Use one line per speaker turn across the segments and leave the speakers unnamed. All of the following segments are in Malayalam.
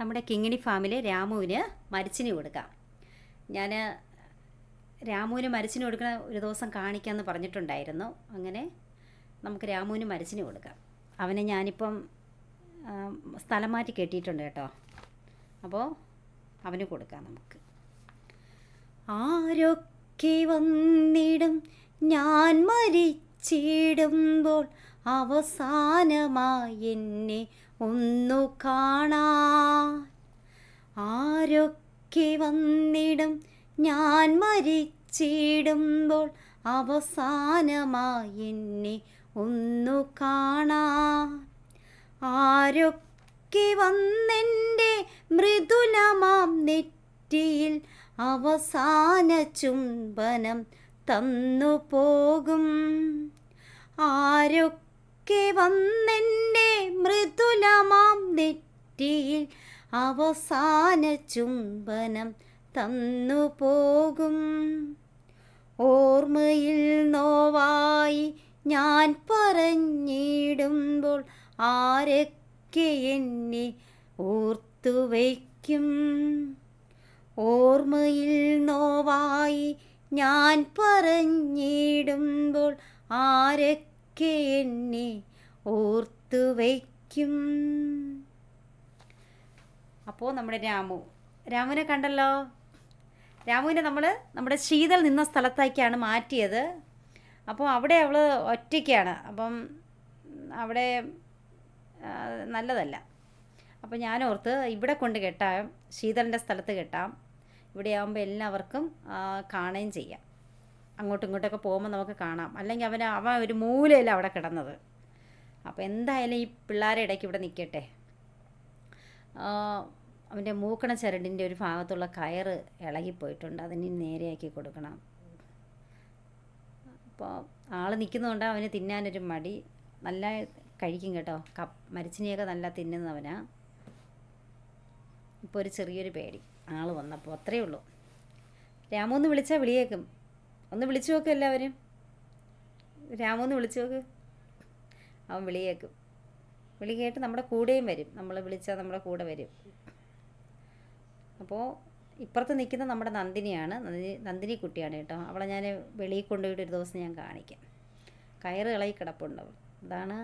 നമ്മുടെ കിങ്ങിണി ഫാമിലെ രാമുവിന് മരിച്ചിനി കൊടുക്കാം. ഞാൻ രാമുവിന് മരിച്ചിനി കൊടുക്കുന്ന ഒരു ദിവസം കാണിക്കാമെന്ന് പറഞ്ഞിട്ടുണ്ടായിരുന്നു. അങ്ങനെ നമുക്ക് രാമുവിന് മരിച്ചിനി കൊടുക്കാം. അവനെ ഞാനിപ്പം സ്ഥലം മാറ്റി കെട്ടിയിട്ടുണ്ട് കേട്ടോ. അപ്പോൾ അവന് കൊടുക്കാം നമുക്ക്. ആരൊക്കെ വന്നിടും ഞാൻ മരിച്ചിടുമ്പോൾ അവസാനമായി എന്നെ ഒന്നു കാണാൻ. ആരൊക്കെ വന്നിടും ഞാൻ മരിച്ചിടുമ്പോൾ അവസാനമായി എന്നെ ഒന്നു കാണാൻ. ആരൊക്കെ വന്നെൻ്റെ മൃദുലമാം നെറ്റിയിൽ അവസാന ചുംബനം തന്നു പോകും. ആരൊക്കെ വന്നെൻ്റെ മൃദുലമാം നെറ്റിയിൽ അവസാന ചുംബനം തന്നു പോകും. ഓർമ്മയിൽ നോവായി ഞാൻ പറഞ്ഞിടുമ്പോൾ ആരൊക്കെ എന്നെ ഓർത്തുവയ്ക്കും. ഓർമ്മയിൽ നോവായി ഞാൻ പറഞ്ഞിടുമ്പോൾ ആരൊക്കെ എന്നെ ഓർത്തുവയ്ക്കും. അപ്പോൾ നമ്മുടെ രാമുവിനെ കണ്ടല്ലോ. രാമുവിനെ നമ്മുടെ ശീതൾ നിന്ന സ്ഥലത്തേക്കാണ് മാറ്റിയത്. അപ്പോൾ അവിടെ അവൾ ഒറ്റയ്ക്കാണ്. അപ്പം അവിടെ നല്ലതല്ല. അപ്പോൾ ഞാനോർത്ത് ഇവിടെ കൊണ്ട് കെട്ടാം, ശീതളിൻ്റെ സ്ഥലത്ത് കെട്ടാം. ഇവിടെ ആകുമ്പോൾ എല്ലാവർക്കും കാണുകയും ചെയ്യാം. അങ്ങോട്ടും ഇങ്ങോട്ടൊക്കെ പോകുമ്പോൾ നമുക്ക് കാണാം. അല്ലെങ്കിൽ അവൻ ഒരു മൂലയല്ല അവിടെ കിടന്നത്. അപ്പോൾ എന്തായാലും ഈ പിള്ളേരെ ഇടയ്ക്ക് ഇവിടെ നിൽക്കട്ടെ. അവൻ്റെ മൂക്കണ ചരടിൻ്റെ ഒരു ഭാഗത്തുള്ള കയറ് ഇളകിപ്പോയിട്ടുണ്ട്. അതിന് നേരെയാക്കി കൊടുക്കണം. അപ്പോൾ ആൾ നിൽക്കുന്നതുകൊണ്ട് അവന് തിന്നാനൊരു മടി. നല്ല കഴിക്കും കേട്ടോ. മരിച്ചിനിയൊക്കെ നല്ല തിന്നുന്നവനാ. ഇപ്പോൾ ഒരു ചെറിയൊരു പേടി ആൾ വന്നപ്പോൾ. അത്രയേ ഉള്ളൂ. രാമു ഒന്ന് വിളിച്ചാൽ വിളിയേക്കും. ഒന്ന് വിളിച്ചു നോക്ക് എല്ലാവരും. രാമു ഒന്ന് വിളിച്ചു നോക്ക്. അവൻ വിളിയേക്കും. വിളി കേട്ട് നമ്മുടെ കൂടെയും വരും. നമ്മൾ വിളിച്ചാൽ നമ്മുടെ കൂടെ വരും. അപ്പോൾ ഇപ്പുറത്ത് നിൽക്കുന്ന നമ്മുടെ നന്ദിനിയാണ്. നന്ദിനി കുട്ടിയാണ് കേട്ടോ. അവളെ ഞാൻ വെളിയിൽ കൊണ്ടുപോയിട്ട് ഒരു ദിവസം ഞാൻ കാണിക്കാം. കയറ് ഇളകി കിടപ്പുണ്ടാവും. അതാണ്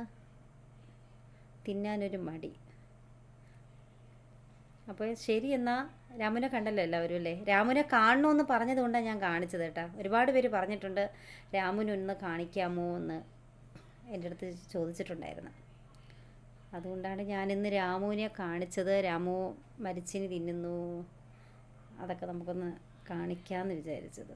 തിന്നാനൊരു മടി. അപ്പോൾ ശരി, എന്നാൽ രാമുവിനെ കണ്ടല്ലോ എല്ലാവരും അല്ലേ. രാമുവിനെ കാണണമെന്ന് പറഞ്ഞതുകൊണ്ടാണ് ഞാൻ കാണിച്ചത് കേട്ടോ. ഒരുപാട് പേര് പറഞ്ഞിട്ടുണ്ട് രാമുവിനൊന്ന് കാണിക്കാമോ എന്ന് എൻ്റെ അടുത്ത് ചോദിച്ചിട്ടുണ്ടായിരുന്നു. അതുകൊണ്ടാണ് ഞാനിന്ന് രാമുവിനെ കാണിച്ചത്. രാമു മരിച്ചിനി തിന്നുന്നു, അതൊക്കെ നമുക്കൊന്ന് കാണിക്കാമെന്ന് വിചാരിച്ചത്.